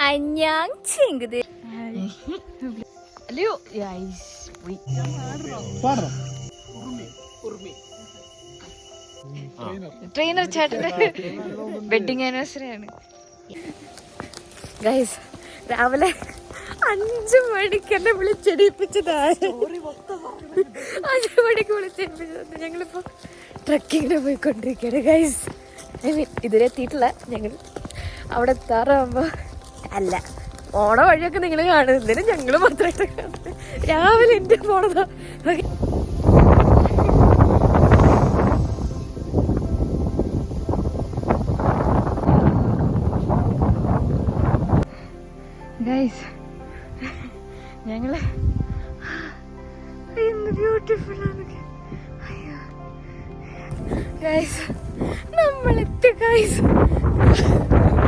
안녕 친구들. Leo, guys. Trainer ചേട്ടന്റെ wedding anniversary ആണ് guys. രാവിലെ 5 മണിക്ക് എന്നെ വിളിച്ചെടിപ്പിച്ചതാണ്. 5 മണിക്ക് വിളിച്ചെടിപ്പിച്ചത്. ഞങ്ങളിപ്പോ ട്രക്കിങ്ങിന് പോയിക്കൊണ്ടിരിക്കുകയാണ് ഗൈസ്. I mean ഇതിലെത്തിയിട്ടില്ല. ഞങ്ങൾ അവിടെ എത്താറാകുമ്പോ അല്ല ഓണ വഴിയൊക്കെ നിങ്ങൾ കാണുന്നതിന് ഞങ്ങൾ മാത്രമായിട്ട് കാണുന്നത്. രാവിലെ എൻ്റെ പോണതാ. ഗൈസ് ഞങ്ങള് ഇന്ന് ബ്യൂട്ടിഫുൾ ആണ് ഗൈസ്. നമ്മളെത്തി ഗൈസ്.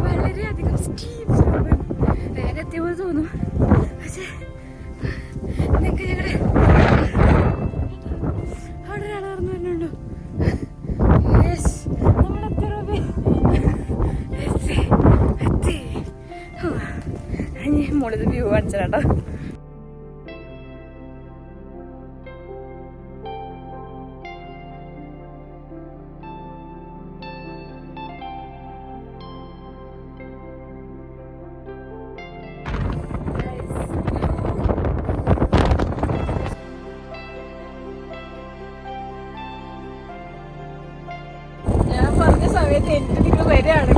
വളരെയധികം സ്റ്റീപ്പ് വേഗം എത്തിയപ്പോൾ തോന്നും. പക്ഷേ നിങ്ങൾക്ക് ഞങ്ങളുടെ അവിടെ ഒരാൾ നടന്നു വരുന്നുണ്ടോ? യെസ്, നമ്മളെത്തി എത്തി. മുകളിൽ വ്യൂ കാണിച്ചാട്ടോ. ഞാൻ പറഞ്ഞ സമയത്ത് എനിക്ക് നിങ്ങൾ വരികയാണെങ്കിൽ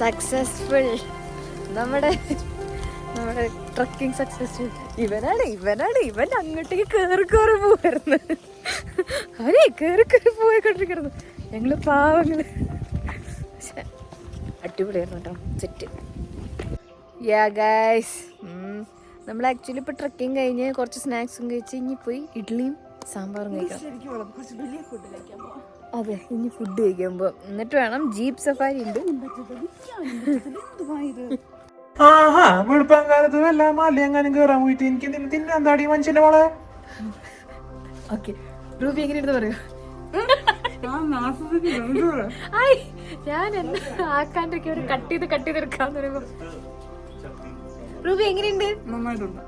സക്സസ്ഫുൾ. നമ്മുടെ ട്രക്കിംഗ് സക്സസ്ഫുൾ. ഇവൻ അങ്ങോട്ടേക്ക് കയറി പോവായിരുന്നു. അവനെ കയറി പോയിക്കൊണ്ടിരിക്കുന്നു. ഞങ്ങള് പാവങ്ങള്. പക്ഷെ അടിപൊളിയായിരുന്നു കേട്ടോ സെറ്റ്. യാ ഗൈസ്, നമ്മൾ ആക്ച്വലി ഇപ്പൊ ട്രക്കിങ് കഴിഞ്ഞ് കുറച്ച് സ്നാക്സും കഴിച്ച് ഇനി പോയി ഇഡ്ഡലിയും സാമ്പാറും കഴിക്കാം. അതെ, ഇനി ഫുഡ് കഴിക്കാൻ പോവാം. എന്നിട്ട് വേണം ജീപ്പ് സഫാരി ഉണ്ട്. വെളുപ്പാങ്കാലത്ത് വല്ല മലയെങ്ങാനും കേറാൻ പോയിട്ട് എനിക്ക് തിന്നാന്താടി മനുഷ്യന്റെ മോളെ. ഓക്കെ, റൂബി എങ്ങനെ ഇരുന്ന് പറയൂ. ഞാൻ എന്താ ആക്കാണ്ടൊക്കെ ഒരു കട്ട് ചെയ്ത് എടുക്കാന്ന് പറയുമ്പോ റൂബി എങ്ങനെയുണ്ട്? നന്നായിട്ടുണ്ട്.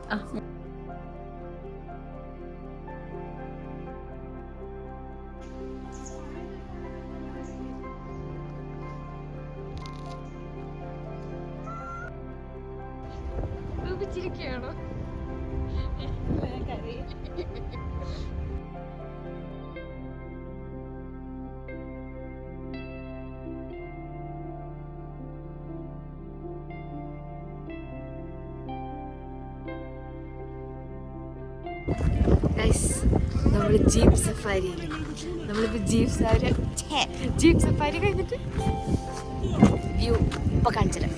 ചിരിക്കുകയാണോ? നമ്മള് ജീപ്പ് സഫാരി കഴിഞ്ഞിട്ട് വ്യൂ ഇപ്പൊ കാണിച്ചത്.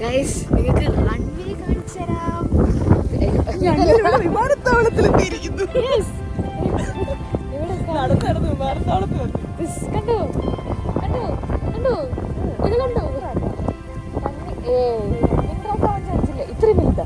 ഗൈസ്, നിങ്ങൾക്ക് റൺവേ കാണിച്ചു തരാം. വിമാനത്താവളത്തിൽ കണ്ടോ ഇത് കണ്ടോ? ഇത്രയും വലുതാ.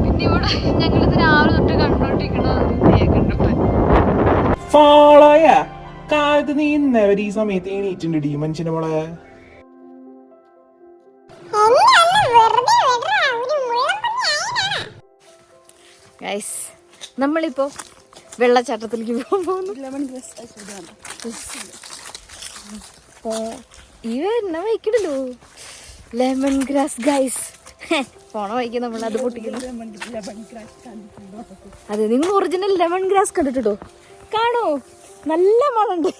പിന്നെ ഇവിടെ ഞങ്ങളിത് രാവിലെ തൊട്ട് കണ്ടോണ്ടിരിക്കണ കാലത്ത് നീ ഇന്നവർ ഈ സമയത്ത് എണീറ്റുണ്ടടി മനുഷ്യന്റെ മോളെ. ഗൈസ്, നമ്മളിപ്പോ വെള്ളച്ചാട്ടത്തിലേക്ക് പോകാൻ പോകുന്നു. ഇവ എന്നാ വയ്ക്കണല്ലോ ലെമൺ ഗ്രാസ് ഗൈസ്. പോണ വഴിക്ക് നമ്മൾ അത് പൊട്ടിക്കുന്നു. അതെ, നിങ്ങൾ ഒറിജിനൽ ലെമൺ ഗ്രാസ് കണ്ടിട്ടോ? കാണോ, നല്ല മണമുണ്ട്.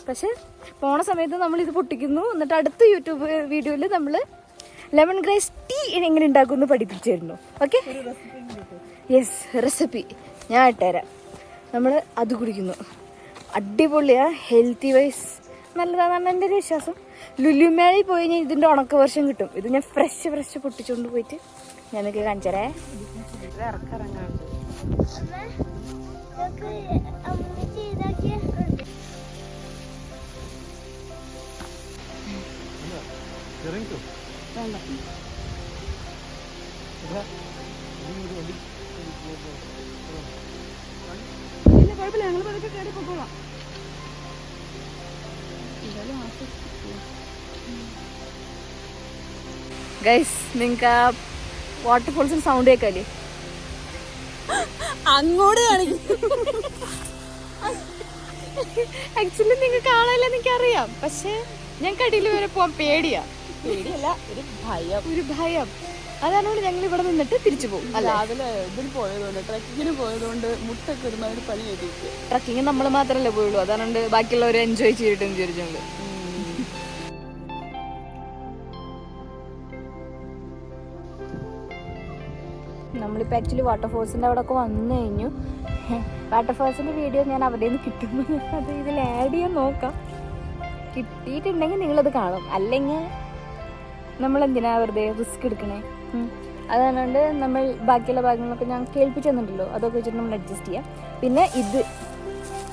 പക്ഷെ പോണ സമയത്ത് നമ്മൾ ഇത് പൊട്ടിക്കുന്നു. എന്നിട്ട് അടുത്ത യൂട്യൂബ് വീഡിയോയിൽ നമ്മൾ ലെമൺ ഗ്രാസ് ടീ എങ്ങനെ ഉണ്ടാക്കുമെന്ന് പഠിപ്പിച്ചു തരുന്നു. ഓക്കെ, യെസ്, റെസിപ്പി ഞാൻ ഇട്ടുതരാം. നമ്മൾ അത് കുടിക്കുന്നു. അടിപൊളിയാ, ഹെൽത്തി വൈസ് നല്ലതാണെന്നാണ് എൻ്റെ ഒരു വിശ്വാസം. ലുലുമേളിൽ പോയി കഴിഞ്ഞാൽ ഇതിൻ്റെ ഉണക്ക വർഷം കിട്ടും. ഇത് ഞാൻ ഫ്രഷ് പൊട്ടിച്ചുകൊണ്ട് പോയിട്ട് ഞാൻ നിങ്ങൾക്ക് കാണിച്ചരേ. കുഴപ്പമില്ല, ഞങ്ങൾ പതുക്കെ കയറി പോകോളാം. ഗൈസ്, നിങ്ങൾക്ക് ആ വാട്ടർഫോൾസിന് സൗണ്ട് കേൾക്കാല്ലേ? അങ്ങോട്ട് കാണിക്കും. ആക്ച്വലി നിങ്ങൾക്ക് കാണാനില്ല എനിക്കറിയാം, പക്ഷെ ഞങ്ങൾക്ക് അടിയിൽ വരെ പോവാൻ പേടിയല്ല, ഒരു ഭയം. അതാണ് ഞങ്ങൾ ഇവിടെ നിന്നിട്ട് തിരിച്ചു പോകും. രാവിലെ ഇതിന് പോയതുകൊണ്ട്, ട്രക്കിങ്ങിന് പോയതുകൊണ്ട് മുട്ടൊക്കെ ഒരുമാതിരി പണി ചെയ്തിട്ട്. ട്രക്കിങ് നമ്മൾ മാത്രമല്ലേ പോയുള്ളൂ, അതാണ്ട് ബാക്കിയുള്ളവർ എൻജോയ് ചെയ്തിട്ടെന്ന് വിചാരിച്ചു. നമ്മളിപ്പോൾ ആക്ച്വലി വാട്ടർഫോൾസിൻ്റെ അവിടെ ഒക്കെ വന്നു കഴിഞ്ഞു. വാട്ടർഫോൾസിൻ്റെ വീഡിയോ ഞാൻ അവിടെ നിന്ന് കിട്ടുമ്പോൾ അത് ഇതിൽ ആഡ് ചെയ്യാൻ നോക്കാം. കിട്ടിയിട്ടുണ്ടെങ്കിൽ നിങ്ങളത് കാണും, അല്ലെങ്കിൽ നമ്മളെന്തിനാ വെറുതെ റിസ്ക് എടുക്കണേ. അതുകൊണ്ട് നമ്മൾ ബാക്കിയുള്ള ഭാഗങ്ങളൊക്കെ ഞാൻ കേൾപ്പിച്ചു തന്നിട്ടുണ്ടല്ലോ, അതൊക്കെ വെച്ചിട്ട് നമ്മൾ അഡ്ജസ്റ്റ് ചെയ്യാം. പിന്നെ ഇത്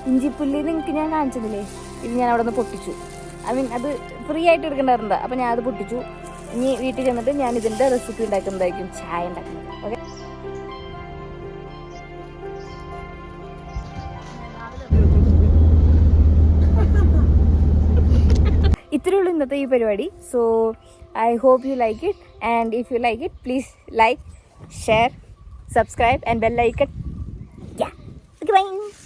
ഇഞ്ചിപ്പുല്ലി നിങ്ങൾക്ക് ഞാൻ കാണിച്ചതില്ലേ, ഇത് ഞാൻ അവിടെ നിന്ന് പൊട്ടിച്ചു. അത് ഫ്രീ ആയിട്ട് എടുക്കേണ്ടായിരുന്നത്. അപ്പോൾ ഞാൻ അത് പൊട്ടിച്ചു. ഇനി വീട്ടിൽ ചെന്നിട്ട് ഞാൻ ഇതിൻ്റെ റെസിപ്പി ഉണ്ടാക്കുന്നതായിരിക്കും, ചായ ഉണ്ടാക്കുന്നത്. ഓക്കെ, ഇത്രയേ ഉള്ളൂ ഇന്നത്തെ ഈ പരിപാടി. So I hope you like it, and if you like it, please like, share, subscribe and bell icon. Yeah, okay, bye.